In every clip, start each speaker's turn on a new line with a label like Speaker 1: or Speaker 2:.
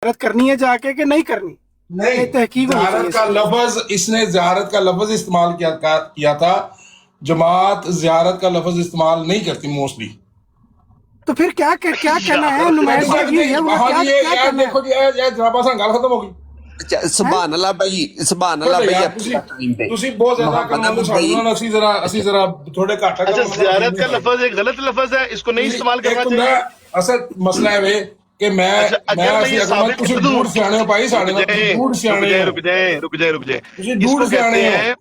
Speaker 1: زیارت کرنی ہے جا کے کہ نہیں کرنی؟
Speaker 2: نہیں،
Speaker 1: تحقیق
Speaker 2: زیارت کا لفظ اس نے زیارت کا لفظ استعمال کیا تھا، جماعت زیارت کا لفظ استعمال نہیں کرتی موسٹلی.
Speaker 1: تو پھر کیا کہنا ہے نمائندہ جی؟
Speaker 2: ہاں جی، یہ دیکھو جی، یہ جناب حسن گل ختم ہو گئی.
Speaker 3: سبحان اللہ بھائی، سبحان اللہ بھائی.
Speaker 2: تسی بہت زیادہ کرنا ساڈو، اسی ذرا تھوڑے گھٹ.
Speaker 4: اچھا، زیارت کا لفظ ایک غلط لفظ ہے، اس کو نہیں استعمال کرنا چاہیے.
Speaker 2: اصل مسئلہ ہے کہ میں
Speaker 4: اگر میں یہ ثابت کر دوں،
Speaker 2: ڈوڑ سیانے ہو بھائی، ساڑے ڈوڑ سیانے ہو.
Speaker 4: رک جائیں. اس کو کہتے ہیں،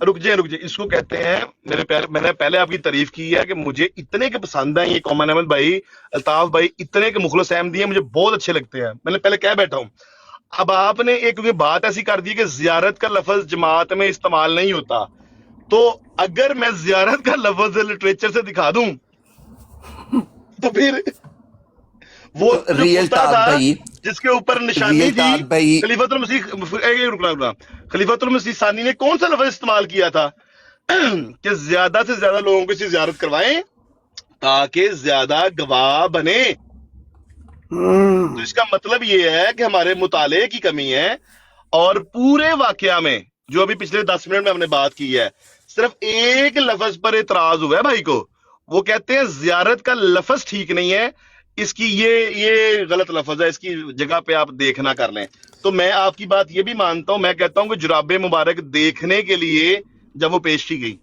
Speaker 4: رک جائیں، اس کو کہتے ہیں، میں نے پہلے آپ کی تعریف کی ہے کہ مجھے اتنے کے پسند ہیں یہ کومن احمد بھائی، الطاف بھائی، اتنے کے مخلص احمدی ہیں، مجھے بہت اچھے لگتے ہیں. میں نے پہلے کہہ بیٹھا ہوں. اب آپ نے ایک بات ایسی کر دی کہ زیارت کا لفظ جماعت میں استعمال نہیں ہوتا، تو اگر میں زیارت کا لفظ لٹریچر سے دکھا دوں تو پھر وہ
Speaker 3: ریئل ٹاک بھائی،
Speaker 4: جس کے اوپر نشانی تھی، خلیفۃ المسیح ثانی نے کون سا لفظ استعمال کیا تھا کہ زیادہ سے زیادہ لوگوں کو اسے زیارت کروائیں تاکہ زیادہ گواہ بنے. تو اس کا مطلب یہ ہے کہ ہمارے مطالعے کی کمی ہے، اور پورے واقعہ میں جو ابھی پچھلے 10 منٹ میں ہم نے بات کی ہے، صرف ایک لفظ پر اعتراض ہوا ہے بھائی کو. وہ کہتے ہیں زیارت کا لفظ ٹھیک نہیں ہے، اس کی یہ غلط لفظ ہے، اس کی جگہ پہ آپ دیکھنا کر لیں. تو میں آپ کی بات یہ بھی مانتا ہوں، میں کہتا ہوں کہ جراب مبارک دیکھنے کے لیے جب وہ پیش کی گئی،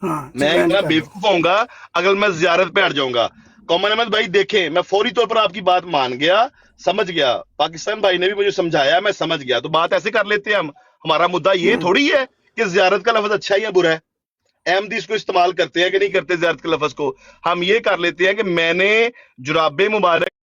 Speaker 4: میں اتنا بیوقوف ہوں گا اگر میں زیارت پہ ہٹ جاؤں گا. کومن احمد بھائی دیکھیں، میں فوری طور پر آپ کی بات مان گیا، سمجھ گیا، پاکستان بھائی نے بھی مجھے سمجھایا، میں سمجھ گیا. تو بات ایسے کر لیتے ہیں ہم. ہمارا مدعا یہ تھوڑی ہے کہ زیارت کا لفظ اچھا ہے یا برا ہے، احمدی اس کو استعمال کرتے ہیں کہ نہیں کرتے زیارت کے لفظ کو. ہم یہ کر لیتے ہیں کہ میں نے جراب مبارک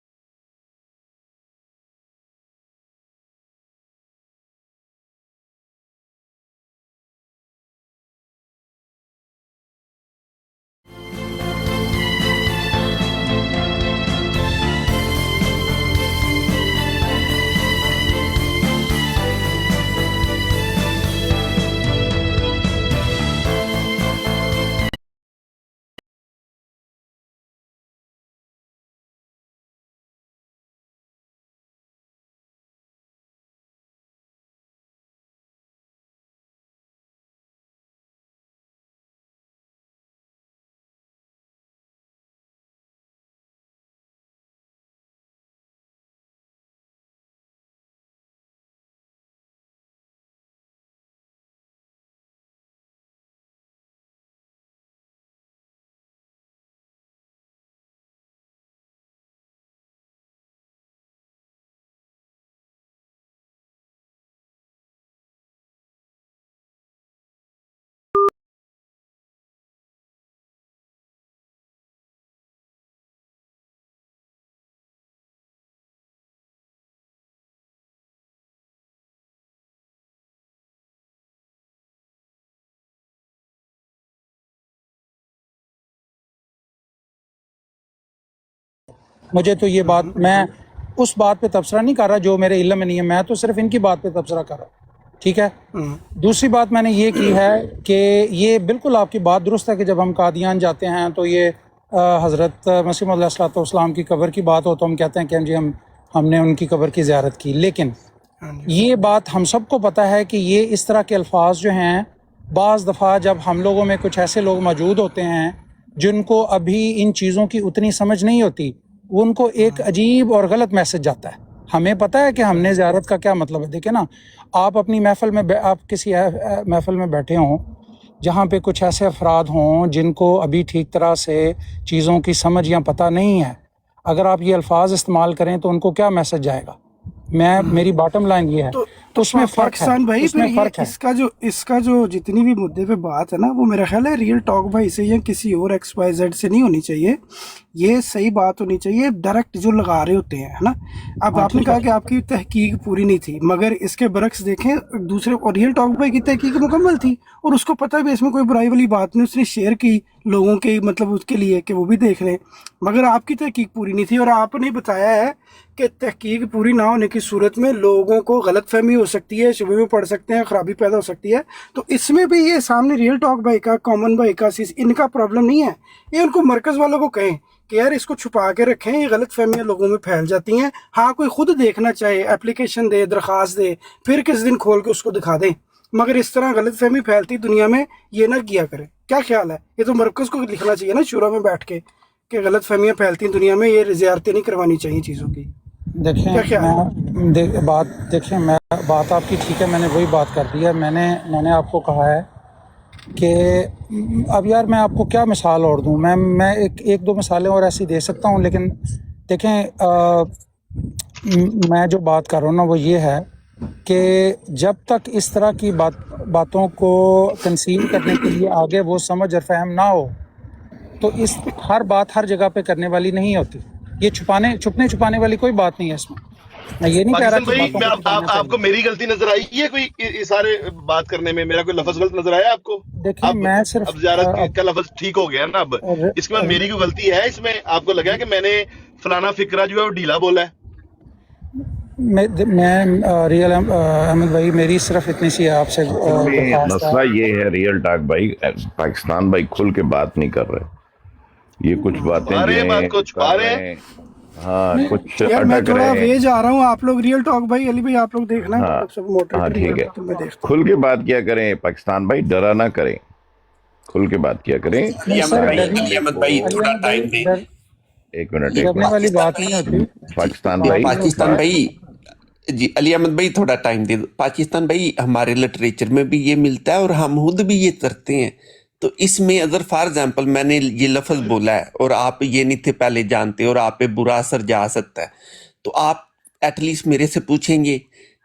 Speaker 5: مجھے تو یہ بات، میں اس بات پہ تبصرہ نہیں کر رہا جو میرے علم میں نہیں ہے، میں تو صرف ان کی بات پہ تبصرہ کر رہا ہوں. ٹھیک ہے. دوسری بات میں نے یہ کی ہے کہ یہ بالکل آپ کی بات درست ہے کہ جب ہم قادیان جاتے ہیں تو یہ حضرت مسیح علیہ الصلوۃ والسلام کی قبر کی بات ہو تو ہم کہتے ہیں کہ جی ہم نے ان کی قبر کی زیارت کی. لیکن یہ بات ہم سب کو پتہ ہے کہ یہ اس طرح کے الفاظ جو ہیں، بعض دفعہ جب ہم لوگوں میں کچھ ایسے لوگ موجود ہوتے ہیں جن کو ابھی ان چیزوں کی اتنی سمجھ نہیں ہوتی، ان کو ایک عجیب اور غلط میسج جاتا ہے. ہمیں پتہ ہے کہ ہم نے زیارت کا کیا مطلب ہے. دیکھیں نا، آپ اپنی محفل میں آپ کسی محفل میں بیٹھے ہوں جہاں پہ کچھ ایسے افراد ہوں جن کو ابھی ٹھیک طرح سے چیزوں کی سمجھ یا پتہ نہیں ہے، اگر آپ یہ الفاظ استعمال کریں تو ان کو کیا میسج جائے گا؟ میری باٹم لائن یہ ہے. تو اس میں فرق ہے.
Speaker 1: بھائی اس کا جو جتنی بھی مدعے پہ بات ہے نا، وہ میرا خیال ہے ریئل ٹاک بھائی سے یا کسی اور ایکس وائی زیڈ سے نہیں ہونی چاہیے. یہ صحیح بات ہونی چاہیے، ڈائریکٹ جو لگا رہے ہوتے ہیں، ہے نا. اب آپ نے کہا کہ آپ کی تحقیق پوری نہیں تھی، مگر اس کے برعکس دیکھیں دوسرے، اور ریئل ٹاک بھائی کی تحقیق مکمل تھی اور اس کو پتہ بھی اس میں کوئی برائی والی بات نہیں، اس نے شیئر کی لوگوں کے مطلب اس کے لیے کہ وہ بھی دیکھ لیں. مگر آپ کی تحقیق پوری نہیں تھی، اور آپ نے بتایا ہے کہ تحقیق پوری نہ ہونے کی صورت میں لوگوں کو غلط فہمی ہو سکتی ہے, شبے میں پڑ سکتے ہیں, خرابی پیدا ہو سکتی ہے. تو اس میں بھی یہ سامنے ریئل ٹاک بھائی کا, کامن بھائی کا, ان کا پرابلم نہیں ہے. یہ ان کو مرکز والوں کو کہیں کہ یار اس کو چھپا کے رکھیں, یہ غلط فہمیاں لوگوں میں پھیل جاتی ہیں. ہاں کوئی خود دیکھنا چاہے, اپلیکیشن دے, درخواست دے, پھر کس دن کھول کے اس کو دکھا دیں, مگر اس طرح غلط فہمی پھیلتی دنیا میں یہ نہ کیا کرے. کیا خیال ہے؟ یہ تو مرکز کو لکھنا چاہیے نا شورا میں بیٹھ کے کہ غلط فہمیاں پھیلتی ہیں دنیا میں, یہ زیارتیں نہیں کروانی چاہیے چیزوں کی.
Speaker 5: دیکھیں میں بات آپ کی ٹھیک ہے, میں نے وہی بات کر دی ہے. میں نے آپ کو کہا ہے کہ اب یار میں آپ کو کیا مثال اور دوں, میں ایک دو مثالیں اور ایسی دے سکتا ہوں, لیکن دیکھیں میں جو بات کر رہا ہوں نا وہ یہ ہے کہ جب تک اس طرح کی باتوں کو کنسیل کرنے کے لیے آگے وہ سمجھ اور فہم نہ ہو تو اس ہر بات ہر جگہ پہ کرنے والی نہیں ہوتی. یہ چھپانے والی کوئی بات نہیں ہے اس میں یہ نہیں کہہ رہا
Speaker 4: پاکستان بھائی, آپ کو میری غلطی نظر آئی ہے کوئی اس سارے بات کرنے میں؟ میرا کوئی لفظ غلط نظر آیا آپ کو؟
Speaker 5: دیکھیں میں صرف
Speaker 4: اب زیارت کا لفظ ٹھیک ہو گیا نا, اب اس کے بعد میری کوئی غلطی ہے اس میں؟ آپ کو لگا کہ میں نے فلانا فکرہ جو ہے وہ ڈھیلا بولا ہے؟
Speaker 5: میں ریئل احمد بھائی میری صرف اتنی سی آپ سے
Speaker 6: مسئلہ یہ ہے ریئل ٹاک بھائی, پاکستان بھائی کھل کے بات نہیں کر رہے, یہ کچھ باتیں جو ہیں
Speaker 4: بات کو چھپا رہے ہیں.
Speaker 6: ہاں کچھ
Speaker 1: یار میں
Speaker 6: اٹک
Speaker 1: تھوڑا
Speaker 6: رہے ہیں.
Speaker 1: وے جا رہا ہوں, آپ لوگ ریئل ٹاک بھائی, علی بھائی آپ لوگ دیکھنا سب
Speaker 6: ہاں ٹھیک ہے,
Speaker 1: میں دیکھتا ہوں.
Speaker 6: کھل کے بات کیا کریں پاکستان بھائی, ڈرا نہ کریں, کھل کے بات کیا کریں. ایک منٹ
Speaker 5: ڈرنے والی بات نہیں ہوتی.
Speaker 3: پاکستان بھائی, جی علی احمد بھائی تھوڑا ٹائم دے دو. پاکستان بھائی ہمارے لٹریچر میں بھی یہ ملتا ہے اور ہم خود بھی یہ کرتے ہیں. تو اس میں اگر فار ایگزامپل میں نے یہ لفظ بولا ہے اور آپ یہ نہیں تھے پہلے جانتے اور آپ پہ برا اثر جا سکتا ہے, تو آپ ایٹ لیسٹ میرے سے پوچھیں گے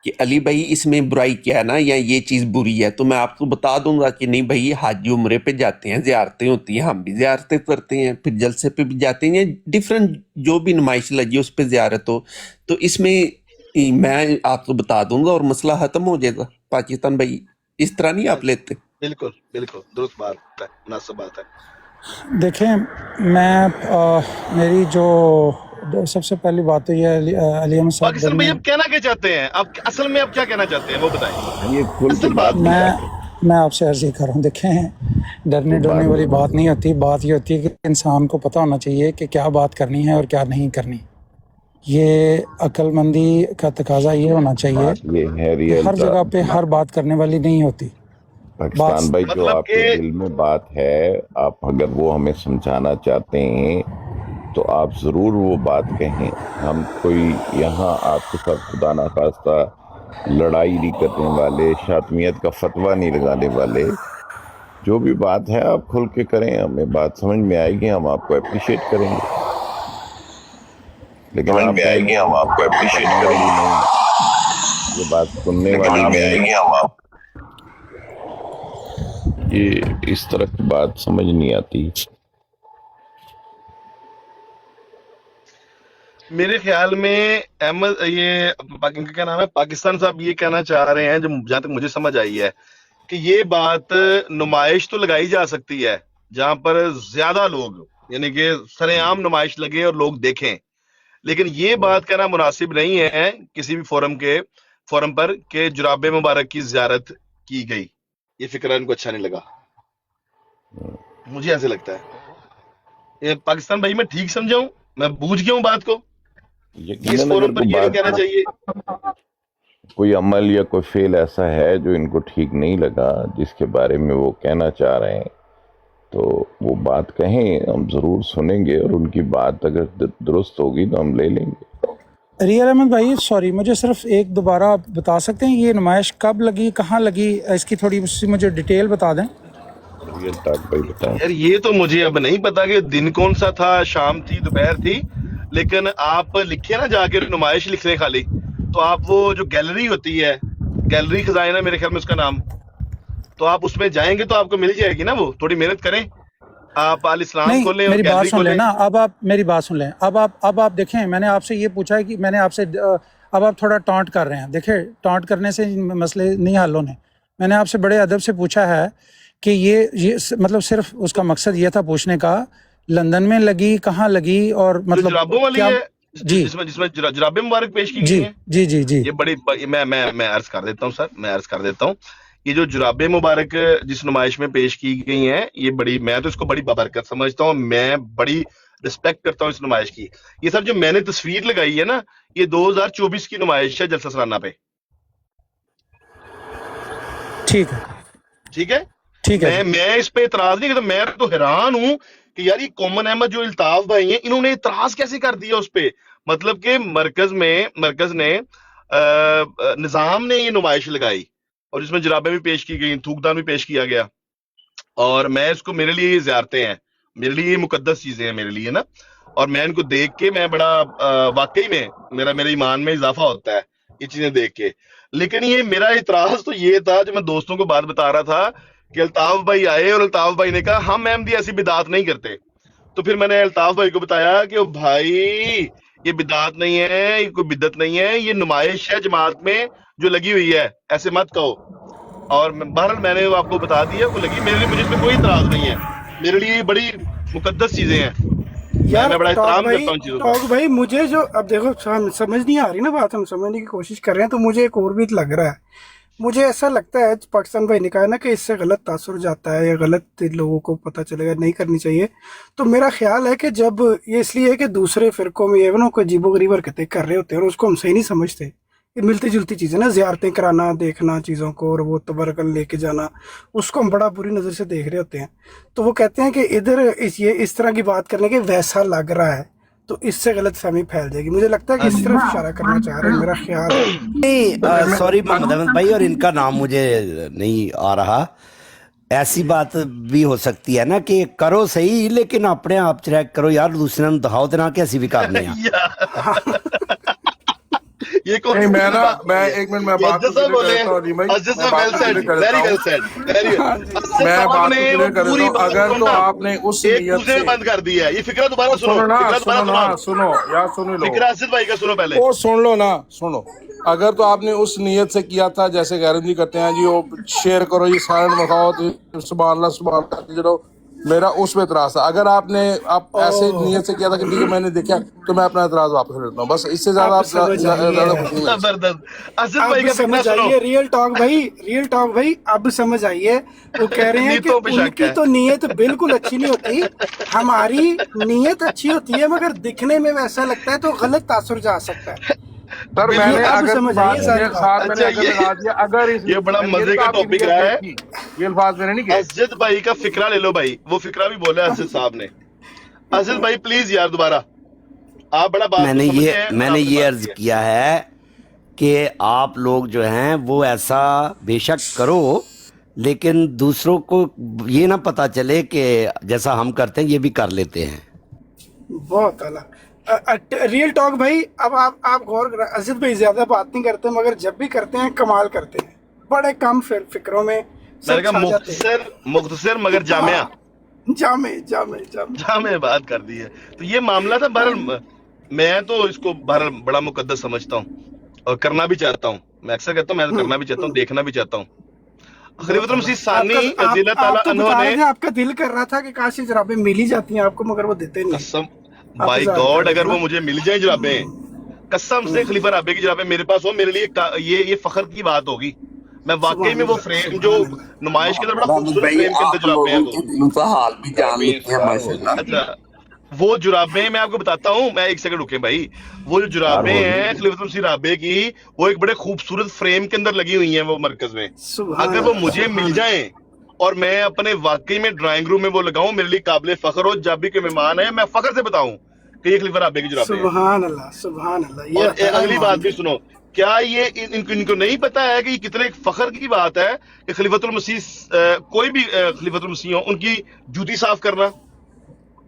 Speaker 3: کہ علی بھائی اس میں برائی کیا ہے نا, یا یہ چیز بری ہے, تو میں آپ کو بتا دوں گا کہ نہیں بھائی حج عمرے پہ جاتے ہیں, زیارتیں ہوتی ہیں, ہم بھی زیارتیں کرتے ہیں, پھر جلسے پہ بھی جاتے ہیں, ڈفرینٹ جو بھی نمائش لگی اس پہ زیارت ہو, تو اس میں میں آپ کو بتا دوں گا اور مسئلہ ختم ہو جائے گا. پاکستان بھائی اس طرح نہیں آپ لیتے.
Speaker 4: بالکل درست بات ہے, مناسب بات ہے.
Speaker 5: دیکھیں میری جو سب سے پہلی بات تو یہ علی احمد صاحب
Speaker 4: پاکستان بھائی آپ کہنا کیا چاہتے ہیں, آپ اصل میں آپ کیا کہنا چاہتے ہیں وہ بتائیں.
Speaker 6: یہ کھل کے بات
Speaker 5: میں آپ سے عرض یہ کر رہا ہوں, دیکھیں ڈرنے والی بات نہیں ہوتی. بات یہ ہوتی ہے کہ انسان کو پتہ ہونا چاہیے کہ کیا بات کرنی ہے اور کیا نہیں کرنی. یہ عقل مندی کا تقاضا یہ ہونا چاہیے کہ ہر جگہ پہ ہر بات کرنے والی نہیں ہوتی.
Speaker 6: پاکستان بھائی جو آپ کے دل میں بات ہے, آپ اگر وہ ہمیں سمجھانا چاہتے ہیں تو آپ ضرور وہ بات کہیں. ہم کوئی یہاں آپ کے ساتھ خدا نخواستہ لڑائی نہیں کرنے والے, شاطمیت کا فتویٰ نہیں لگانے والے. جو بھی بات ہے آپ کھل کے کریں, ہمیں بات سمجھ میں آئے گی, ہم آپ کو اپریشیٹ کریں گے, لیکن آپ میں آئے گی ہم آپ کو اپریشیٹ کریں گے نہیں, یہ بات سننے والی میں آئے گی ہم آپ, یہ اس طرح کی بات سمجھ نہیں آتی.
Speaker 4: میرے خیال میں احمد یہ کیا نام ہے, پاکستان صاحب یہ کہنا چاہ رہے ہیں, جو جہاں تک مجھے سمجھ آئی ہے, کہ یہ بات نمائش تو لگائی جا سکتی ہے جہاں پر زیادہ لوگ, یعنی کہ سر عام نمائش لگے اور لوگ دیکھیں, لیکن یہ بات کہنا مناسب نہیں ہے کسی بھی فورم پر کہ جراب مبارک کی زیارت کی گئی. یہ فکرہ ان کو اچھا نہیں لگا, مجھے ایسے لگتا ہے. پاکستان بھائی میں ٹھیک سمجھاؤں, میں بوجھ گیا ہوں بات کو, اس فورم پر یہ نہیں کہنا چاہیے.
Speaker 6: کوئی عمل یا کوئی فعل ایسا ہے جو ان کو ٹھیک نہیں لگا, جس کے بارے میں وہ کہنا چاہ رہے ہیں, تو وہ بات کہیں, ہم ضرور سنیں گے, اور ان کی بات اگر درست ہوگی تو ہم لے لیں گے.
Speaker 5: ریئل احمد بھائی سوری, مجھے صرف ایک دوبارہ بتا سکتے ہیں یہ نمائش کب لگی, کہاں لگی, اس کی تھوڑی سی مجھے ڈیٹیل بتا دیں.
Speaker 4: یار یہ تو مجھے اب نہیں پتا کہ دن کون سا تھا, شام تھی, دوپہر تھی, لیکن آپ لکھے نا جا کے نمائش لکھ رہے خالی, تو آپ وہ جو گیلری ہوتی ہے, گیلری خزانہ میرے خیال میں اس کا نام, تو آپ اس میں جائیں گے تو آپ کو مل جائے گی نا. وہ تھوڑی محنت کریں, آپ آل اسلام کھولیں اور گیلری کھولیں نا.
Speaker 5: اب آپ میری بات سن لیں, اب آپ دیکھیں, میں نے آپ سے یہ پوچھا ہے کہ میں نے آپ سے, اب آپ تھوڑا ٹانٹ کر رہے ہیں. دیکھیں ٹانٹ کرنے سے مسئلے نہیں حل ہونے. میں نے آپ سے بڑے ادب سے پوچھا ہے کہ یہ مطلب صرف اس کا مقصد یہ تھا پوچھنے کا, لندن میں لگی, کہاں لگی, اور مطلب
Speaker 4: جرابوں والی ہے,
Speaker 5: جی
Speaker 4: جس میں جرابے مبارک پیش کی
Speaker 5: جی
Speaker 4: گئی ہیں.
Speaker 5: جی جی جی
Speaker 4: یہ بڑی میں عرض کر دیتا ہوں سر، میں عرض کر دیتا ہوں، یہ جو جراب مبارک جس نمائش میں پیش کی گئی ہیں، یہ بڑی، میں تو اس کو بڑی بابرکت سمجھتا ہوں، میں بڑی رسپیکٹ کرتا ہوں اس نمائش کی. یہ سر جو میں نے تصویر لگائی ہے نا، یہ 2024 کی نمائش ہے جلسہ سالانہ پہ.
Speaker 5: ٹھیک ہے
Speaker 4: ٹھیک ہے،
Speaker 5: ٹھیک ہے جی.
Speaker 4: میں اس پہ اعتراض نہیں کرتا. میں تو حیران ہوں کہ یار یہ کومن احمد جو الطاف بھائی ہیں، انہوں نے اعتراض کیسے کر دیا اس پہ. مطلب کہ مرکز نے نظام نے یہ نمائش لگائی اور جس میں جرابیں بھی پیش کی گئی، تھوک دان بھی پیش کیا گیا، اور میں اس کو، میرے لیے یہ زیارتیں ہیں، میرے لیے یہ مقدس چیزیں ہیں میرے لیے نا. اور میں ان کو دیکھ کے میں بڑا واقعی میں میرے ایمان میں اضافہ ہوتا ہے یہ چیزیں دیکھ کے. لیکن یہ میرا اعتراض تو یہ تھا، جو میں دوستوں کو بات بتا رہا تھا کہ الطاف بھائی آئے اور الطاف بھائی نے کہا ہم احمدی ایسی بدعت نہیں کرتے. تو پھر میں نے الطاف بھائی کو بتایا کہ بھائی یہ بدعت نہیں ہے، یہ کوئی بدعت نہیں ہے، یہ نمائش ہے جماعت میں جو لگی ہوئی ہے، ایسے مت کہو. اور بہرحال میں نے وہ آپ کو بتا دیا وہ لگی، میرے لیے، مجھے اس میں کوئی اعتراض نہیں ہے، میرے لیے یہ بڑی مقدس چیزیں ہیں.
Speaker 1: یار
Speaker 4: میں بڑا
Speaker 1: ٹاک
Speaker 4: احترام
Speaker 1: بھائی،
Speaker 4: کرتا ہوں ان چیزوں کا.
Speaker 1: ٹاک بھائی مجھے جو اب دیکھو سمجھ نہیں آ رہی نا بات، ہم سمجھنے کی کوشش کر رہے ہیں تو مجھے ایک اور بھی لگ رہا ہے. مجھے ایسا لگتا ہے پاکستان بھائی نے کہا نا کہ اس سے غلط تاثر جاتا ہے یا غلط لوگوں کو پتہ چلے گا، نہیں کرنی چاہیے. تو میرا خیال ہے کہ جب یہ اس لیے ہے کہ دوسرے فرقوں میں یہ نا کوئی عجیب و غریب حرکتیں کر رہے ہوتے ہیں اور اس کو ہم صحیح نہیں سمجھتے. یہ ملتی جلتی چیزیں نا، زیارتیں کرانا، دیکھنا چیزوں کو اور وہ تبرکن لے کے جانا، اس کو ہم بڑا بری نظر سے دیکھ رہے ہوتے ہیں. تو وہ کہتے ہیں کہ ادھر یہ اس طرح کی بات کرنے کے ویسا لگ رہا ہے تو اس سے غلط فہمی پھیل جائے گی. مجھے لگتا ہے کہ اس طرف اشارہ کرنا چاہ رہے ہیں، میرا خیال ہے.
Speaker 7: نہیں سوری محمد احمد بھائی، اور ان کا نام مجھے نہیں آ رہا. ایسی بات بھی ہو سکتی ہے نا کہ کرو صحیح لیکن اپنے آپ چیک کرو یار، دوسرے نے دکھاؤ تو نہ کہ اسی بھی کرنے ہیں.
Speaker 4: یہ کون
Speaker 2: نہیں،
Speaker 4: سی
Speaker 2: میں نا،
Speaker 4: بات
Speaker 2: میں
Speaker 4: ہوئی ہے؟
Speaker 2: ایک منٹ میں
Speaker 4: یہ
Speaker 2: بات کو
Speaker 4: اسد صاحب
Speaker 2: کلیئر
Speaker 4: بولے،
Speaker 2: کرتا ہوں علی بھائی،
Speaker 4: اسد
Speaker 2: میں
Speaker 4: صاحب
Speaker 2: بات
Speaker 4: ویل
Speaker 2: کو
Speaker 4: سیڈ،
Speaker 2: کلیئر
Speaker 4: ویری
Speaker 2: کرتا
Speaker 4: ویل
Speaker 2: ہوں،
Speaker 4: سیڈ، ویری اسد
Speaker 2: میں
Speaker 4: صاحب
Speaker 2: بات
Speaker 4: نے
Speaker 2: کو
Speaker 4: وہ
Speaker 2: کلیئر کر
Speaker 4: پوری
Speaker 2: دیتا ہوں.
Speaker 4: بات
Speaker 2: اگر
Speaker 4: کو
Speaker 2: تو
Speaker 4: نا
Speaker 2: آپ نے اس
Speaker 4: ایک
Speaker 2: نیت
Speaker 4: دوسرے
Speaker 2: سے،
Speaker 4: بند کر دیا ہے. یہ فکرہ دوبارہ سنو،
Speaker 2: سنو نا،
Speaker 4: فکرہ دوبارہ
Speaker 2: سنو نا،
Speaker 4: سنو،
Speaker 2: سنو یا سن لو،
Speaker 4: فکرہ اسد بھائی کا سنو پہلے.
Speaker 2: وہ سن لو نا، سنو. اگر تو آپ نے اس نیت سے کیا تھا جیسے غیرت جی کرتے ہیں جی، وہ شیئر کرو، یہ سائلنٹ مخاؤ، سبحان اللہ سبحان اللہ چلو، میرا اس پہ اعتراض تھا. اگر آپ نے ایسے نیت سے کیا تھا کہ ٹھیک ہے میں نے دیکھا تو میں اپنا اعتراض واپس لے لیتا ہوں. بس اس سے زیادہ
Speaker 1: اب
Speaker 2: آپ
Speaker 1: سمجھ آئی
Speaker 2: زیادہ
Speaker 1: ہے،
Speaker 2: کچھ نہیں.
Speaker 4: زبردست. اسد بھائی
Speaker 1: اب
Speaker 4: کا فکرہ
Speaker 1: سمجھ
Speaker 4: سنو.
Speaker 1: آئیے ریئل ٹاک بھائی، ریئل ٹاک بھائی اب سمجھ آئیے. وہ کہہ رہے ہیں کہ
Speaker 4: نیتوں پہ
Speaker 1: ان
Speaker 4: شک
Speaker 1: کی
Speaker 4: ہے.
Speaker 1: تو نیت بالکل اچھی نہیں ہوتی، ہماری نیت اچھی ہوتی ہے مگر دکھنے میں ویسا لگتا ہے تو غلط تاثر جا سکتا ہے.
Speaker 2: سر میں
Speaker 1: یہ
Speaker 2: نے
Speaker 1: اب
Speaker 2: اگر کی
Speaker 1: سمجھ
Speaker 2: بات
Speaker 1: آئیے
Speaker 2: کی
Speaker 1: ساری
Speaker 2: ہے،
Speaker 1: بات.
Speaker 2: ساتھ میں نے
Speaker 4: اچھا
Speaker 2: اگر لگا دیا، اگر اس
Speaker 4: یہ بڑا
Speaker 2: میری
Speaker 4: مزے
Speaker 2: تو
Speaker 4: کا
Speaker 2: آپ کی
Speaker 4: ٹاپک
Speaker 2: نیت
Speaker 4: رہا ہے.
Speaker 2: دیکھی، یہ الفاظ میں نے نہیں کہے.
Speaker 4: اسد بھائی کا فکرہ لے لو بھائی، وہ فکرہ بھی بولا ہے اسد صاحب نے. اسد بھائی پلیز یار دوبارہ، آپ بڑا بات کو سمجھے ہیں اور
Speaker 7: میں نے
Speaker 4: آپ نے
Speaker 7: یہ
Speaker 4: بات
Speaker 7: عرض
Speaker 4: کی ہے.
Speaker 7: کیا ہے کہ آپ لوگ جو ہیں وہ ایسا بے شک کرو لیکن دوسروں کو یہ نہ پتا چلے کہ جیسا ہم کرتے ہیں یہ بھی کر لیتے ہیں.
Speaker 1: بہت اعلیٰ ریئل ٹاک بھائی. اب آپ غور کریں، اسد بھائی زیادہ بات نہیں کرتے مگر جب بھی کرتے ہیں کمال کرتے ہیں. بڑے کم فکروں میں
Speaker 4: میں نے
Speaker 1: سب
Speaker 4: کہا
Speaker 1: چھا جاتے ہیں.
Speaker 4: مختصر مگر جامعہ،
Speaker 1: جامع جامع جامع.
Speaker 4: جامع بات کر دی ہے. تو یہ معاملہ تھا. بہرحال میں تو اس کو بہرحال بڑا مقدس سمجھتا ہوں اور کرنا بھی چاہتا ہوں. میں اکثر کہتا ہوں میں تو کرنا بھی چاہتا ہوں، دیکھنا بھی چاہتا ہوں. خلیفۃ
Speaker 1: بہت
Speaker 4: المسیح
Speaker 1: اعلیٰ.
Speaker 4: ثانی رضی اللہ تعالیٰ
Speaker 1: آپ تو
Speaker 4: عنہ
Speaker 1: بتا
Speaker 4: نے،
Speaker 1: رہے تھے آپ کا دل کر رہا تھا کہ کاش یہ جرابیں مل ہی جاتی ہیں آپ کو مگر وہ دیتے نہیں ہیں.
Speaker 4: قسم
Speaker 1: آپ
Speaker 4: بائی
Speaker 1: اظہار کر
Speaker 4: گاڈ
Speaker 1: رہے تھے
Speaker 4: اگر
Speaker 1: نا.
Speaker 4: وہ مجھے مل جائیں جرابیں، قسم سے خلیفہ رابعہ کی جرابیں میرے پاس ہو، میرے لیے یہ فخر کی بات ہوگی. میں واقعی
Speaker 1: سبحان
Speaker 4: میں وہ
Speaker 1: اللہ
Speaker 4: فریم جو
Speaker 1: سبحان اللہ.
Speaker 4: نمائش کے اندر بڑا
Speaker 3: رامد
Speaker 4: خوبصورت
Speaker 3: بھائی
Speaker 4: فریم کے اندر
Speaker 3: آپ
Speaker 4: جرابیں ہیں
Speaker 3: لوگوں
Speaker 4: وہ.
Speaker 3: کے دلوں کا حال بھی جان لیتے ہیں ماشاءاللہ.
Speaker 4: اچھا، وہ جرابیں میں آپ کو بتاتا ہوں، میں ایک سیکنڈ رکیں بھائی. وہ جو جرابیں ہیں خلیفۃ المسیح رابعہ کی، وہ ایک بڑے خوبصورت فریم کے اندر لگی ہوئی ہیں وہ مرکز میں.
Speaker 1: سبحان
Speaker 4: اگر وہ
Speaker 1: اللہ
Speaker 4: مجھے
Speaker 1: سبحان
Speaker 4: مل
Speaker 1: اللہ.
Speaker 4: جائیں اور میں اپنے واقعی میں ڈرائنگ روم میں وہ لگاؤں، میرے لیے قابل فخر ہو. جب بھی کوئی مہمان ہے میں فخر سے بتاؤں کہ یہ خلیفہ رابعہ کی جرابیں ہیں.
Speaker 1: سبحان اللہ سبحان اللہ. یہ
Speaker 4: اور
Speaker 1: ہوتا ہے نا
Speaker 4: اگلی بات
Speaker 1: ایمان
Speaker 4: بھی
Speaker 1: پھر.
Speaker 4: سنو، کیا یہ ان کو نہیں پتا ہے کہ یہ کتنے فخر کی بات ہے کہ خلیفۃ المسیح کوئی بھی خلیفۃ المسیح ہو، ان کی جوتی صاف کرنا.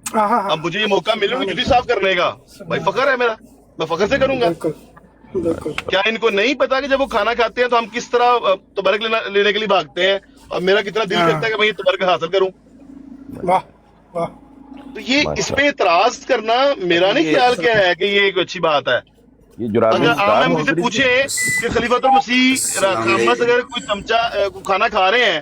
Speaker 1: ہاں ہاں ہاں.
Speaker 4: اب مجھے یہ موقع ملے ان
Speaker 1: سبحان
Speaker 4: کی جوتی
Speaker 1: اللہ
Speaker 4: صاف کرنے کا، بھائی
Speaker 1: سبحان
Speaker 4: فخر
Speaker 1: اللہ.
Speaker 4: ہے میرا، میں فخر سے کروں گا.
Speaker 1: بالکل بالکل.
Speaker 4: کیا ان کو نہیں پتا کہ جب وہ کھانا کھاتے ہیں تو ہم کس طرح تبرک لینے کے لیے بھاگتے ہیں، اور میرا کتنا دل
Speaker 1: ہاں
Speaker 4: کرتا ہے کہ میں یہ تبرک حاصل کروں.
Speaker 1: واہ واہ.
Speaker 4: تو یہ اس
Speaker 6: ماشاء
Speaker 4: پہ اعتراض کرنا میرا نہیں خیال کیا ہے کہ یہ ایک اچھی بات ہے.
Speaker 6: یہ جرابیں
Speaker 4: اگر عام
Speaker 6: اسٹار
Speaker 4: احمدی
Speaker 6: ہیں.
Speaker 4: سے پوچھیں کہ خلیفۃ المسیح
Speaker 3: السلام
Speaker 4: خامس
Speaker 3: علیکم.
Speaker 4: اگر کوئی چمچہ کھانا کھا رہے ہیں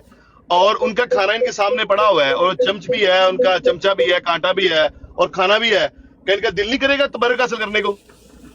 Speaker 4: اور ان کا کھانا ان کے سامنے پڑا ہوا ہے اور چمچ بھی ہے، ان کا چمچہ بھی ہے، کانٹا بھی ہے اور کھانا بھی ہے، کہ ان کا دل نہیں کرے گا تبرک حاصل کرنے کو؟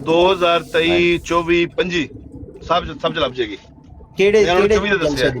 Speaker 4: 2023 24 25 ਸਭ ਲੱਭ ਜਾਏਗੀ।
Speaker 8: ਕਿਹੜੇ
Speaker 4: ਮੈਂ ਉਹਨੂੰ
Speaker 8: ਕਿਹੜੇ
Speaker 4: ਚੌਵੀ ਦਾ
Speaker 8: ਜਲਸੇ
Speaker 4: ਦੱਸਿਆ।
Speaker 8: ਦੀ?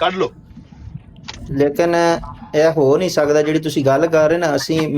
Speaker 4: ਕੱਢ ਲੋ।
Speaker 8: ਲੇਕਿਨ ਇਹ ਹੋ ਨਹੀਂ ਸਕਦਾ ਜਿਹੜੀ ਤੁਸੀਂ ਗੱਲ ਕਰ ਰਹੇ ਨਾ। ਅਸੀਂ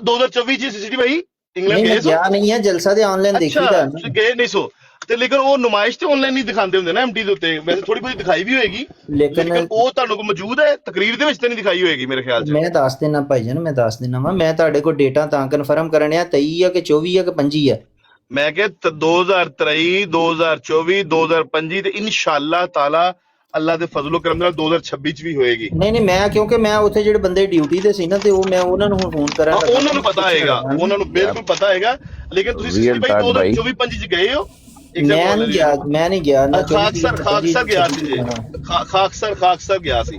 Speaker 4: 2024 ਚ ਸੀਸੀਟੀ ਭਾਈ ਇੰਗਲੈਂਡ
Speaker 8: ਨਹੀਂ,
Speaker 4: ਗਏ
Speaker 8: ਮੈਂ
Speaker 4: ਸੋ?
Speaker 8: ਗਿਆ ਨਹੀਂ ਹੈ ਜਲਸਾ ਦੇ ਆਨਲਾਈਨ ਦੇਖੀ
Speaker 4: ਅੱਛਾ
Speaker 8: ਦਾ।
Speaker 4: ਤੁਸੀਂ ਗਏ ਨਹੀਂ ਸੋ ਤੇ ਲੇਕਿਨ ਉਹ ਨੁਮਾਇਸ਼ ਤੇ ਆਨਲਾਈਨ ਨਹੀਂ ਦਿਖਾਉਂਦੇ ਹੁੰਦੇ ਨਾ ਐਮਟੀ ਦੇ ਉੱਤੇ, ਵੈਸੇ ਥੋੜੀ ਬਹੁਤੀ ਦਿਖਾਈ ਵੀ ਹੋਏਗੀ
Speaker 8: ਲੇਕਿਨ
Speaker 4: ਉਹ ਤੁਹਾਨੂੰ ਕੋਲ ਮੌਜੂਦ ਹੈ, ਤਕਰੀਰ ਦੇ ਵਿੱਚ ਤੇ ਨਹੀਂ ਦਿਖਾਈ ਹੋਏਗੀ ਮੇਰੇ ਖਿਆਲ ਚ।
Speaker 8: ਮੈਂ ਦੱਸ ਦੇਣਾ ਭਾਈਜਾਨ, ਮੈਂ ਦੱਸ ਦੇਣਾ ਵਾ। ਮੈਂ ਤੁਹਾਡੇ ਕੋਲ ਡੇਟਾ ਤਾਂ ਕਨਫਰਮ ਕਰਨ ਆ 23 ਆ ਕਿ 24 ਆ ਕਿ 25 ਆ।
Speaker 4: ਮੈਂ ਕਿਹਾ 2023 2024 2025 ਤੇ ਇਨਸ਼ਾਅੱਲਾ ਤਾਲਾ ਅੱਲਾ ਦੇ ਫਜ਼ਲ ਕਰਮ ਨਾਲ 2026 ਚ ਵੀ ਹੋਏਗੀ।
Speaker 8: ਨਹੀਂ, ਮੈਂ ਕਿਉਂਕਿ ਮੈਂ ਉੱਥੇ ਜਿਹੜੇ ਬੰਦੇ ਡਿਊਟੀ ਤੇ ਸੀ ਨਾ, ਤੇ ਉਹ ਮੈਂ ਉਹਨਾਂ ਨੂੰ ਹੁਣ ਫੋਨ ਕਰਾਂ।
Speaker 4: ਹਾਂ, ਉਹਨਾਂ ਨੂੰ ਪਤਾ ਹੈਗਾ, ਉਹਨਾਂ ਨੂੰ ਬਿਲਕੁਲ ਪਤਾ ਹੈਗਾ, ਲੇਕਿਨ ਤੁਸੀਂ
Speaker 6: Real
Speaker 4: ਸਿੱਧੀ ਭਾਈ
Speaker 6: talk
Speaker 4: 2024 25 ਚ ਗਏ ਹੋ?
Speaker 8: ਮੈਂ ਨਹੀਂ ਗਿਆ ਨਾ।
Speaker 4: ਖਾਕਸਰ ਗਿਆ ਸੀ ਜੀ, ਖਾਕਸਰ ਗਿਆ ਸੀ।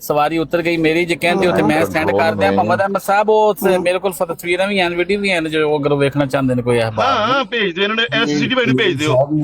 Speaker 9: ਸਵਾਰੀ ਉਤਰ ਗਈ ਮੇਰੀ ਜੇ ਕਹਿੰਦੇ ਉੱਥੇ ਮੈਂ ਸਟੈਂਡ ਕਰਦੇ ਆ ਮੁਹੰਮਦ ਅਹਿਮਦ ਸਾਹਿਬ, ਉਹ ਮੇਰੇ ਕੋਲ ਤਸਵੀਰਾਂ ਵੀ ਹਨ, ਵੀਡੀਓ ਵੀ ਹਨ, ਜੋ ਅਗਰ ਵੇਖਣਾ ਚਾਹੁੰਦੇ ਨੇ ਕੋਈ ਅਖਬਾਰ।
Speaker 4: ਹਾਂ ਭੇਜ ਦਿਓ ਇਹਨਾਂ ਨੇ, ਐਸਸੀਟੀ ਭਾਈ ਨੂੰ ਭੇਜ ਦਿਓ।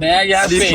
Speaker 9: ਮੈਂ ਯਾਰ ਭੇਜ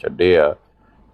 Speaker 6: ਛੱਡਿਆ,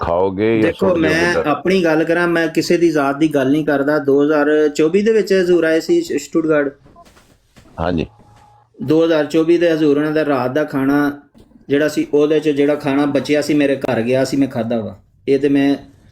Speaker 6: ਖਾਓਗੇ ਜਾਂ
Speaker 8: ਦੇਖੋ, ਮੈਂ ਆਪਣੀ ਗੱਲ ਕਰਾਂ, ਮੈਂ ਕਿਸੇ ਦੀ ਜ਼ਾਤ ਦੀ ਗੱਲ ਨਹੀਂ ਕਰਦਾ। 2024 ਦੇ ਵਿੱਚ ਹਜ਼ੂਰ ਆਏ ਸੀ ਸਟੁਟਗਾਰਡ।
Speaker 6: ਹਾਂਜੀ,
Speaker 8: 2024 ਦੇ ਹਜ਼ੂਰ ਉਹਨਾਂ ਦਾ ਰਾਤ ਦਾ ਖਾਣਾ ਜਿਹੜਾ ਸੀ, ਉਹਦੇ ਚ ਜਿਹੜਾ ਖਾਣਾ ਬਚਿਆ ਸੀ ਮੇਰੇ ਘਰ ਗਿਆ ਸੀ, ਮੈਂ ਖਾਦਾ ਵਾ। ਇਹ ਤੇ ਮੈਂ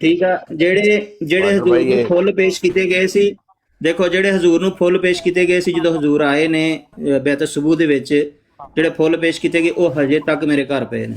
Speaker 8: ਠੀਕ ਆ, ਜਿਹੜੇ
Speaker 6: ਵਾਟਰ
Speaker 8: ਹਜ਼ੂਰ
Speaker 6: ਭਾਈ
Speaker 8: ਨੂੰ
Speaker 6: ਇਹ-
Speaker 8: ਫੁੱਲ ਪੇਸ਼ ਕੀਤੇ ਗਏ ਸੀ, ਦੇਖੋ ਜਿਹੜੇ ਹਜ਼ੂਰ ਨੂੰ ਫੁੱਲ ਪੇਸ਼ ਕੀਤੇ ਗਏ ਸੀ ਜਦੋਂ ਹਜ਼ੂਰ ਆਏ ਨੇ ਬੈਤ ਸੁਬੂ ਦੇ ਵਿੱਚ, ਜਿਹੜੇ ਫੁੱਲ ਪੇਸ਼ ਕੀਤੇ ਗਏ ਉਹ ਹਜੇ ਤੱਕ ਮੇਰੇ ਘਰ ਪਏ ਨੇ।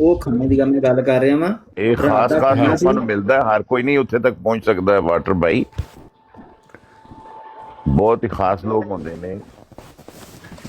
Speaker 8: ਉਹ ਖਾਣੇ ਦੀ ਮੈਂ ਗੱਲ ਕਰ ਰਿਹਾ ਵਾਂ।
Speaker 6: ਇਹ ਖਾਸ
Speaker 8: ਰਾਤ ਦਾ
Speaker 6: ਖਾਸ
Speaker 8: ਖਾਣਾ ਸੀ।
Speaker 6: ਲੋਕਾਂ ਨੂੰ ਮਿਲਦਾ ਹੈ, ਹਰ ਕੋਈ ਨਹੀਂ ਉੱਥੇ ਤੱਕ ਪਹੁੰਚ ਸਕਦਾ ਹੈ ਵਾਟਰ ਭਾਈ, ਬਹੁਤ ਹੀ ਖਾਸ ਲੋਕ ਹੁੰਦੇ ਨੇ।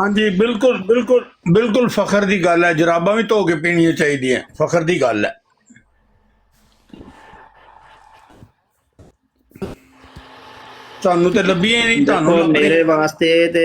Speaker 10: ਹਾਂਜੀ ਬਿਲਕੁਲ ਬਿਲਕੁਲ ਬਿਲਕੁਲ ਫਖਰ ਦੀ ਗੱਲ ਹੈ, ਜਰਾਬਾਂ ਵੀ ਧੋ ਕੇ ਪੀਣੀਆਂ ਚਾਹੀਦੀਆਂ, ਫਖਰ ਦੀ ਗੱਲ ਹੈ। ਤੁਹਾਨੂੰ ਤੇ ਲੱਭੀਆਂ ਹੀ ਨਹੀਂ, ਤੁਹਾਨੂੰ
Speaker 8: ਦੇਖੋ
Speaker 10: ਲੱਭਣੀ
Speaker 8: ਮੇਰੇ ਵਾਸਤੇ ਤੇ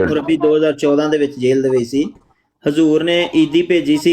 Speaker 8: ਮੁਰੱਬੀ 2014 ਦੇ ਵਿੱਚ ਜੇਲ੍ਹ ਦੇ ਵਿੱਚ ਸੀ। ਹਜ਼ੂਰ ਨੇ ਈਦੀ ਭੇਜੀ ਸੀ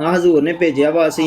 Speaker 8: ਹਾਂ ਹਜ਼ੂਰ ਨੇ ਭੇਜਿਆ ਵਾ, ਅਸੀਂ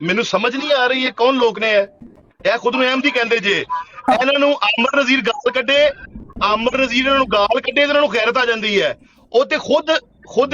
Speaker 4: ਮੈਨੂੰ ਸਮਝ ਨਹੀਂ ਆ ਰਹੀ ਇਹ ਕੌਣ ਲੋਕ ਨੇ ਇਹ ਖੁਦ ਨੂੰ ਅਹਿਮਦੀ ਕਹਿੰਦੇ ਜੇ। ਇਹਨਾਂ ਨੂੰ ਆਮਰ ਨਜ਼ੀਰ ਗਾਲ ਕੱਢੇ, ਆਮਰ ਨਜ਼ੀਰ ਇਹਨਾਂ ਨੂੰ ਗਾਲ ਕੱਢੇ ਤੇ ਇਹਨਾਂ ਨੂੰ ਖੈਰਤ ਆ ਜਾਂਦੀ ਹੈ। ਉਹ ਤੇ ਖੁਦ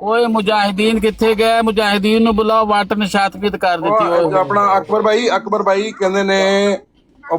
Speaker 9: ਓਏ ਮੁਜਾਹਿਦੀਨ ਕਿੱਥੇ ਗਏ? ਮੁਜਾਹਿਦੀਨ ਨੂੰ ਬੁਲਾਓ, ਵਾਟਰ ਨੇ ਸ਼ਾਤਪੀਤ ਕਰ ਦਿੱਤੀ। ਓਏ
Speaker 2: ਉਹ ਆਪਣਾ ਅਕਬਰ ਭਾਈ ਕਹਿੰਦੇ ਨੇ ਉਹ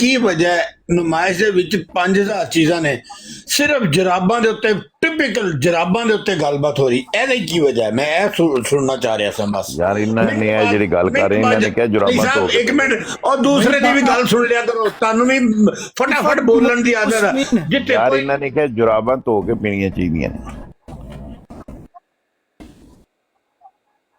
Speaker 10: ਕੀ ਵਜ੍ਹਾ ਹੈ? ਨੁਮਾਇਸ਼ ਦੇ ਵਿੱਚ 5000 ਚੀਜ਼ਾਂ ਨੇ, ਸਿਰਫ ਜਰਾਬਾਂ ਦੇ ਉੱਤੇ, ਟਿਪੀਕਲ ਜਰਾਬਾਂ ਦੇ ਉੱਤੇ ਗੱਲਬਾਤ ਹੋ ਰਹੀ, ਇਹਦੀ ਕੀ ਵਜ੍ਹਾ ਹੈ? ਮੈਂ ਇਹ ਸੁਣਨਾ ਚਾਹ ਰਿਹਾ ਸਾਂ ਬਸ।
Speaker 6: ਯਾਰ ਇਹਨਾਂ ਨੇ ਇਹ ਜਿਹੜੀ ਗੱਲ ਕਰ ਰਹੇ ਇਹਨਾਂ ਨੇ ਕਿਹਾ ਜੁਰਾਬਾਂ ਧੋ ਕੇ।
Speaker 10: ਇੱਕ ਮਿੰਟ, ਔਰ ਦੂਸਰੇ ਦੀ ਵੀ ਗੱਲ ਸੁਣ ਲਿਆ ਕਰੋ, ਤੁਹਾਨੂੰ ਵੀ ਫਟਾਫਟ ਬੋਲਣ ਦੀ ਆਦਤ ਹੈ। ਜਿੱਥੇ
Speaker 6: ਯਾਰ
Speaker 10: ਕੋਈ
Speaker 6: ਇਹਨਾਂ ਨੇ ਕਿਹਾ ਜੁਰਾਬਾਂ ਧੋ ਕੇ ਪੀਣੀਆਂ ਚਾਹੀਦੀਆਂ ਨੇ।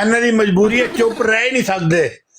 Speaker 10: ਇਹਨਾਂ ਦੀ ਮਜਬੂਰੀ ਹੈ, ਚੁੱਪ ਰਹਿ ਹੀ ਨਹੀਂ ਸਕਦੇ।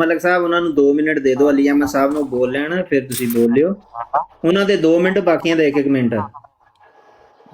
Speaker 8: ਮਲਕ ਸਾਹਿਬ ਉਹਨਾਂ ਨੂੰ 2 ਮਿੰਟ ਦੇ ਦਿਓ। ਅਲੀ ਅਹਿਮਦ ਸਾਹਿਬ ਨੂੰ ਬੋਲ ਲੈਣ, ਫਿਰ ਤੁਸੀਂ ਬੋਲਿਓ। ਉਹਨਾਂ ਦੇ 2 ਮਿੰਟ, ਬਾਕੀਆਂ ਦੇ 1-1 ਮਿੰਟ।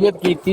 Speaker 9: ਇਹ ਕੀਤੀ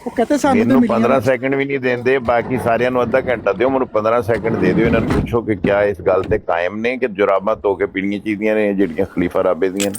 Speaker 1: ਉਹ ਕਹਿੰਦੇ ਸਾਨੂੰ
Speaker 6: ਮੈਨੂੰ
Speaker 1: ਤਾਂ
Speaker 6: 15 ਸੈਕਿੰਡ ਵੀ ਨਹੀਂ ਦਿੰਦੇ, ਬਾਕੀ ਸਾਰਿਆਂ ਨੂੰ ਅੱਧਾ ਘੰਟਾ ਦਿਓ, ਮੈਨੂੰ 15 ਸੈਕਿੰਡ ਦੇ ਦਿਓ। ਇਹਨਾਂ ਨੂੰ ਪੁੱਛੋ ਕਿ ਕਿਆ ਇਸ ਗੱਲ ਤੇ ਕਾਇਮ ਨੇ ਕਿ ਜੁਰਾਬਾਂ ਧੋ ਕੇ ਪੀਣੀਆਂ ਚਾਹੀਦੀਆਂ ਨੇ ਜਿਹੜੀਆਂ ਖਲੀਫਾ ਰਾਬੇ ਦੀਆਂ ਨੇ।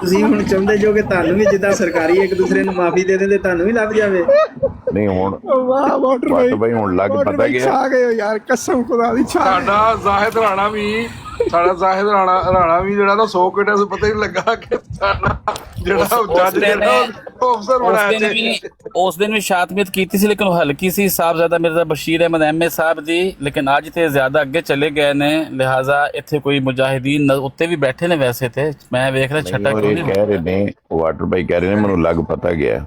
Speaker 8: ਤੁਸੀਂ ਹੁਣ ਚਾਹੁੰਦੇ ਜੋ ਕਿ ਤੁਹਾਨੂੰ ਵੀ ਜਿੱਦਾਂ ਸਰਕਾਰੀ ਇੱਕ ਦੂਸਰੇ ਨੂੰ ਮਾਫੀ ਦੇ ਦਿੰਦੇ, ਤੁਹਾਨੂੰ ਵੀ ਲੱਭ ਜਾਵੇ।
Speaker 6: ਨਹੀਂ ਹੁਣ
Speaker 1: ਵਾਹ ਵਾਟਰ
Speaker 6: ਵਾਟਰ ਭਾਈ ਹੁਣ ਲੱਗ ਪਤਾ ਗਿਆ।
Speaker 1: ਛਾ ਗਏ ਹੋ ਯਾਰ, ਕਸਮ ਖੁਦਾ ਦੀ ਛਾ ਗਏ।
Speaker 2: ਸਾਡਾ ਜ਼ਾਹਿਦ ਰਾਣਾ ਵੀ ਜਿਹੜਾ ਨਾ 100 ਕਿਟਾ ਨੂੰ ਪਤਾ ਹੀ ਨਹੀਂ ਲੱਗਾ ਕਿ ਸਾਡਾ ਜਿਹੜਾ ਜੱਜ ਜਿਹੜਾ ਅਫਸਰ ਬਣਾਇਆ ਸੀ।
Speaker 9: ਉਸ ਦਿਨ ਵੀ ਸ਼ਾਤਮੀਤ ਕੀਤੀ ਸੀ, ਲੇਕਿਨ ਉਹ ਹਲਕੀ ਸੀ। ਸਾਹਿਬਜ਼ਾਦਾ ਮਿਰਜ਼ਾ ਬਸ਼ੀਰ ਅਹਿਮਦ ਐਮਏ ਸਾਹਿਬ ਦੀ, ਲੇਕਿਨ ਅੱਜ ਤੇ ਜ਼ਿਆਦਾ ਅੱਗੇ ਚਲੇ ਗਏ ਨੇ, ਲਿਹਾਜ਼ਾ ਇੱਥੇ ਕੋਈ ਮੁਜਾਹਿਦੀਨ ਉੱਤੇ ਵੀ ਬੈਠੇ ਨੇ। ਵੈਸੇ ਤੇ ਮੈਂ ਵੇਖ ਰਿਹਾ ਛੱਟਾ ਕਿਉਂ ਨਹੀਂ
Speaker 6: ਕਹਿ ਰਹੇ ਨੇ, ਵਾਟਰ ਭਾਈ ਕਹਿ ਰਹੇ ਨੇ ਮੈਨੂੰ ਲੱਗ ਪਤਾ ਗਿਆ।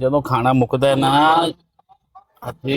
Speaker 9: ਜਦੋਂ ਖਾਣਾ ਮੁੱਕਦਾ ਹੈ ਨਾ ਹੱਥੀ।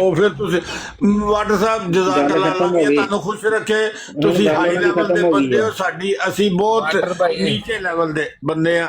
Speaker 10: ਉਹ ਫਿਰ ਤੁਸੀਂ ਵਾਟਰ ਸਾਹਿਬ ਜਜ਼ਾਕੱਲਾ ਤੁਹਾਨੂੰ ਖੁਸ਼ ਰੱਖੇ। ਤੁਸੀਂ ਹਾਈ ਲੈਵਲ ਦੇ ਬੰਦੇ ਹੋ, ਸਾਡੀ ਅਸੀਂ ਬਹੁਤ ਨੀਚੇ ਲੈਵਲ ਦੇ ਬੰਦੇ ਆ।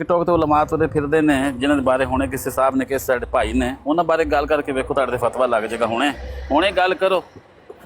Speaker 9: ਟਿਕਟੋਕ ਤੇ ਉਲਮਾ ਤੁਰੇ ਫਿਰਦੇ ਨੇ ਜਿਨ੍ਹਾਂ ਦੇ ਬਾਰੇ ਹੁਣੇ ਕਿਸੇ ਸਾਹਿਬ ਨੇ, ਕਿਸੇ ਸਾਡੇ ਭਾਈ ਨੇ, ਉਹਨਾਂ ਬਾਰੇ ਗੱਲ ਕਰਕੇ ਵੇਖੋ, ਤੁਹਾਡੇ ਫਤਵਾ ਲੱਗ ਜਾਏਗਾ। ਹੁਣੇ ਗੱਲ ਕਰੋ,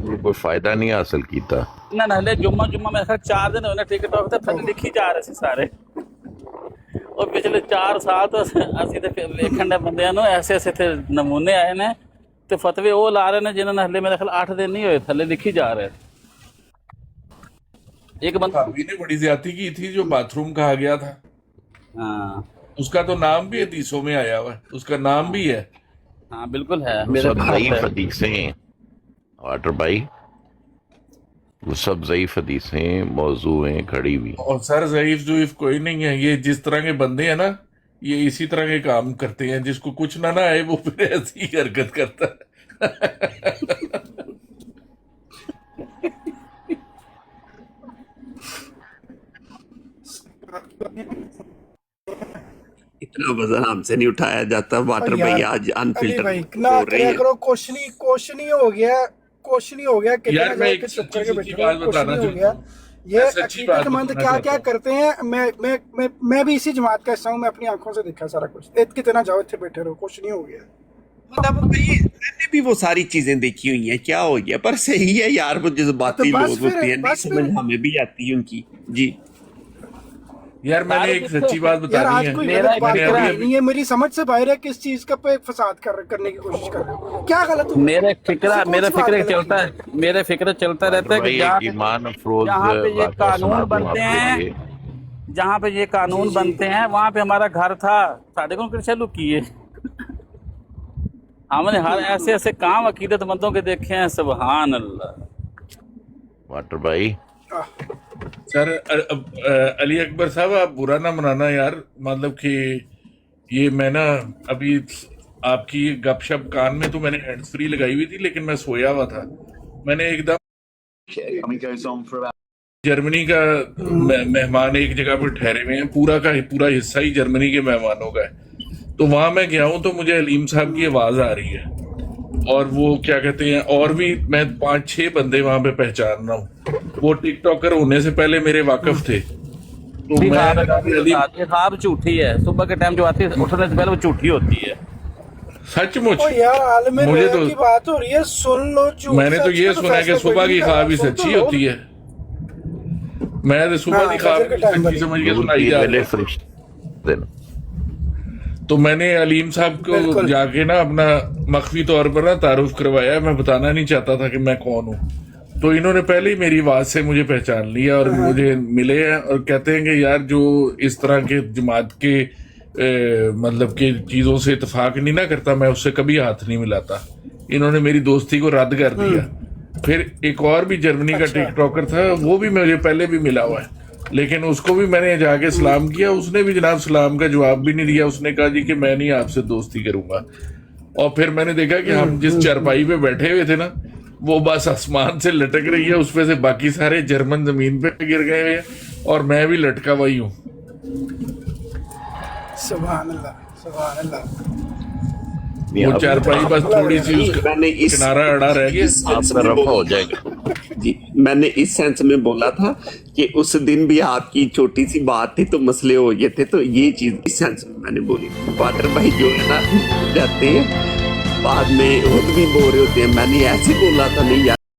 Speaker 6: کوئی فائدہ نہیں حاصل کیتا
Speaker 9: نہ ہلے جمعہ میرے خیال 4 دن ہوئے نے ٹک ٹاک تے تھلے لکھی جا رہے سی سارے اور پچھلے 4 سال تو اسی تے ویکھن دے بندیاں نوں ایسے ایسے تے نمونے آئے نے تے فتوی وہ لا رہے نے جنہاں نے ہلے میرے خیال 8 دن نہیں ہوئے تھلے لکھی جا رہے. ایک بندہ
Speaker 11: بھابی نے بڑی زیادتی کی تھی جو باتھ روم کہا گیا تھا.
Speaker 9: ہاں
Speaker 11: اس کا تو نام بھی حدیثوں میں آیا ہوا ہے, اس کا نام بھی ہے.
Speaker 9: ہاں بالکل ہے
Speaker 6: وہ
Speaker 9: میرے
Speaker 6: سب
Speaker 9: پاس
Speaker 6: ضعیف
Speaker 9: ہے.
Speaker 6: حدیثیں ہیں واٹر بھائی, وہ سب ضعیف حدیثیں موضوع ہیں کھڑی ہوئی.
Speaker 11: اور سر ضعیف کوئی نہیں ہے, یہ جس طرح کے بندے ہیں نا یہ اسی طرح کے کام کرتے ہیں. جس کو کچھ نہ آئے وہ پھر ایسی ہی حرکت کرتا ہے.
Speaker 3: اتنا وزن ہم سے نہیں اٹھایا جاتا. واٹر بھائی آج
Speaker 1: علی
Speaker 3: انفلٹر
Speaker 1: بھائی نہ
Speaker 3: ہو رہے
Speaker 1: کریا
Speaker 3: ہیں.
Speaker 1: کرو, کچھ نہیں ہو گیا, کچھ نہیں ہو گیا, کتنا
Speaker 11: یار میں
Speaker 1: جا
Speaker 11: ایک
Speaker 1: کے چپ کر
Speaker 11: سچی
Speaker 1: کے
Speaker 11: سچی
Speaker 1: بیٹھے
Speaker 11: بات
Speaker 1: ہو, کچھ
Speaker 11: بتانا
Speaker 1: نہیں ہو
Speaker 11: چاہتا
Speaker 1: گیا.
Speaker 11: ہوں.
Speaker 1: یہ
Speaker 11: میں سچی بات
Speaker 1: عقیدت مند
Speaker 11: بتانا
Speaker 1: کیا
Speaker 11: چاہتا
Speaker 1: کیا
Speaker 11: ہوں.
Speaker 1: کرتے ہیں, میں بھی اسی جماعت کا حصہ ہوں, میں اپنی آنکھوں سے دیکھا سارا کچھ. کتنا جاؤ اتنے بیٹھے رہو, کچھ نہیں ہو گیا.
Speaker 3: مطلب میں نے بھی وہ ساری چیزیں دیکھی ہوئی ہیں, کیا ہو گیا. پر صحیح ہے یار, وہ
Speaker 1: تو
Speaker 3: جذباتی
Speaker 1: بس
Speaker 3: لوگ
Speaker 1: پھر
Speaker 3: ہوتے ہیں, نہیں
Speaker 1: بس
Speaker 3: سمجھ
Speaker 1: پھر
Speaker 3: ہمیں بھی آتی ہے ان کی. جی
Speaker 11: یار میں نے
Speaker 9: دارو
Speaker 11: ایک
Speaker 9: جتنے
Speaker 11: سچی بات
Speaker 1: یار
Speaker 11: بتانی
Speaker 1: آج
Speaker 11: ہے.
Speaker 1: کوئی
Speaker 9: میرا
Speaker 1: غلط
Speaker 9: ایک
Speaker 1: بات
Speaker 11: میں نے
Speaker 1: کر
Speaker 9: فکرہ
Speaker 11: ابھی
Speaker 1: رہی نہیں ہے, میری سمجھ سے باہر ہے کس چیز کا پہ فساد کرنے کی کوشش کر رہے ہو. کیا غلط ہوا,
Speaker 9: میرے
Speaker 1: کون سی بات غلط
Speaker 9: چلتا
Speaker 1: کی.
Speaker 9: ہے, میرے فکر چلتا
Speaker 6: واٹر
Speaker 9: رہتا ہے کہ
Speaker 6: بھائی ایک ایمان افروز
Speaker 9: جہاں پہ یہ
Speaker 6: واقعہ سنا
Speaker 9: قانون
Speaker 6: دوں
Speaker 9: بنتے
Speaker 6: آپ کے
Speaker 9: ہیں,
Speaker 6: لیے.
Speaker 9: جہاں پہ یہ قانون
Speaker 1: جی
Speaker 9: بنتے ہیں وہاں پہ ہمارا گھر تھا. ساڑھے کو کر چلو کیے ہم نے ہر ایسے ایسے کام عقیدت مندوں کے دیکھے ہیں. سبحان اللہ.
Speaker 6: واٹر بھائی
Speaker 11: سر علی اکبر صاحب آپ برا نہ منانا یار, مطلب کہ یہ میں نا ابھی آپ کی گپ شپ کان میں تو میں نے ہینڈز فری لگائی ہوئی تھی لیکن میں سویا ہوا تھا. میں نے ایک دم جرمنی کا مہمان ایک جگہ پر ٹھہرے ہوئے ہیں, پورا کا پورا حصہ ہی جرمنی کے مہمانوں کا ہے. تو وہاں میں گیا ہوں تو مجھے علیم صاحب کی آواز آ رہی ہے, اور وہ کیا کہتے ہیں, اور بھی میں 5-6 بندے وہاں پہ پہچان رہا ہوں. وہ ٹک ٹاکر ہونے سے پہلے میرے واقف تھے. تو
Speaker 9: بھی
Speaker 11: میں
Speaker 9: خواب ہے,
Speaker 11: جناب علیم,
Speaker 9: یہ خواب جھوٹی ہے. صبح کے ٹائم جو آتی ہے اٹھنے سے پہلے وہ جھوٹی ہوتی ہے.
Speaker 11: سچ مچ
Speaker 1: او یار عالم
Speaker 11: مجھے
Speaker 1: ریا
Speaker 11: تو
Speaker 1: کی بات ہو رہی ہے, سن لو.
Speaker 11: میں نے تو یہ سنا کہ صبح کی خواب ہی سچی ہوتی ہے. میں تو صبح کی خواب سچی سمجھ کے سنائی جا رہی ہے. تو میں نے علیم صاحب کو جا کے نا اپنا مخفی طور پر نا تعارف کروایا. میں بتانا نہیں چاہتا تھا کہ میں کون ہوں. تو انہوں نے پہلے ہی میری آواز سے مجھے پہچان لیا اور مجھے ملے ہیں اور کہتے ہیں کہ یار جو اس طرح کے جماعت کے مطلب کہ چیزوں سے اتفاق نہیں نہ کرتا, میں اس سے کبھی ہاتھ نہیں ملاتا. انہوں نے میری دوستی کو رد کر دیا. پھر ایک اور بھی جرمنی کا ٹک ٹاکر تھا, وہ بھی مجھے پہلے بھی ملا ہوا ہے, لیکن اس کو بھی میں نے جا کے سلام کیا. اس نے بھی جناب سلام کا جواب بھی نہیں دیا. اس نے کہا جی کہ میں نہیں آپ سے دوستی کروں گا. اور پھر میں نے دیکھا کہ ہم جس چارپائی پہ بیٹھے ہوئے تھے نا وہ بس آسمان سے لٹک رہی ہے, اس پہ سے باقی سارے جرمن زمین پہ گر گئے ہوئے ہیں اور میں بھی لٹکا ہوا ہی ہوں.
Speaker 1: سبحان اللہ, سبحان اللہ.
Speaker 11: وہ چارپائی بس تھوڑی سی اس کا کنارہ اڑا رہ گیا.
Speaker 6: آپ کا رفع ہو جائے گا.
Speaker 3: جی میں نے اس سینس میں بولا تھا کہ اس دن بھی آپ کی چھوٹی سی بات تھی تو مسئلے ہو گئے تھے, تو یہ چیز اس سینس میں نے بولی. واٹر بھائی جو ہے نا جاتے ہیں بعد میں خود بھی بول رہے ہوتے ہیں, میں نے ایسے بولا تھا نہیں یار.